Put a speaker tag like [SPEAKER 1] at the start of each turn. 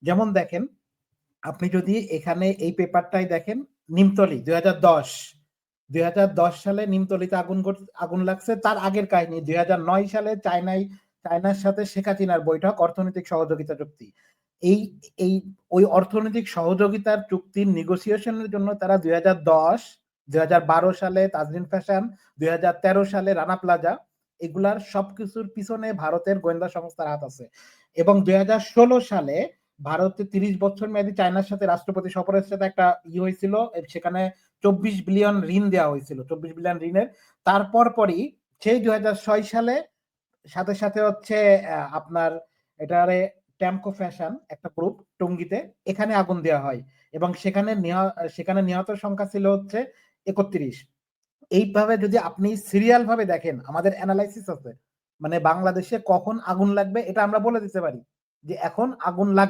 [SPEAKER 1] যেমন দেখেন, আপনি যদি এখানে এই পেপারটাই দেখেন, নিমতলী ২০১০ সালে নিমতলীতে আগুন লাগছে। তার আগের কাহিনী ২০০৯ সালে চায়নার সাথে শেখ হাসিনার বৈঠক, অর্থনৈতিক সহযোগিতা চুক্তি। এই এই ওই অর্থনৈতিক সহযোগিতার চুক্তির নেগোসিয়েশনের জন্য তারা ২০১০, ২০১২ সালে তাজরিন ফ্যাশন, ২০১৩ সালে রানা প্লাজা, এগুলার সবকিছুর পিছনে ভারতের গোয়েন্দা সংস্থার হাত আছে। এবং ২০১৬ সালে ভারতে ৩০ বছর মেয়াদী চায়নার সাথে রাষ্ট্রপতি সফরের সাথে একটা হয়েছিল, সেখানে ২৪ বিলিয়ন ঋণ দেওয়া হয়েছিল, ২৪ বিলিয়ন ঋণের। তারপর পরই সেই ২০০৬ সালে সাথে হচ্ছে আপনার এটারে ট্যামকো ফ্যাশন একটা গ্রুপ টঙ্গীতে, এখানে আগুন দেওয়া হয় এবং সেখানে নিহত সংখ্যা ছিল হচ্ছে ৩১। এইভাবে যদি আপনি সিরিয়াল ভাবে দেখেন, আমাদের অ্যানালাইসিস আছে, মানে বাংলাদেশে কখন আগুন লাগবে এটা আমরা বলে দিতে পারি যে এখন আগুন লাগবে।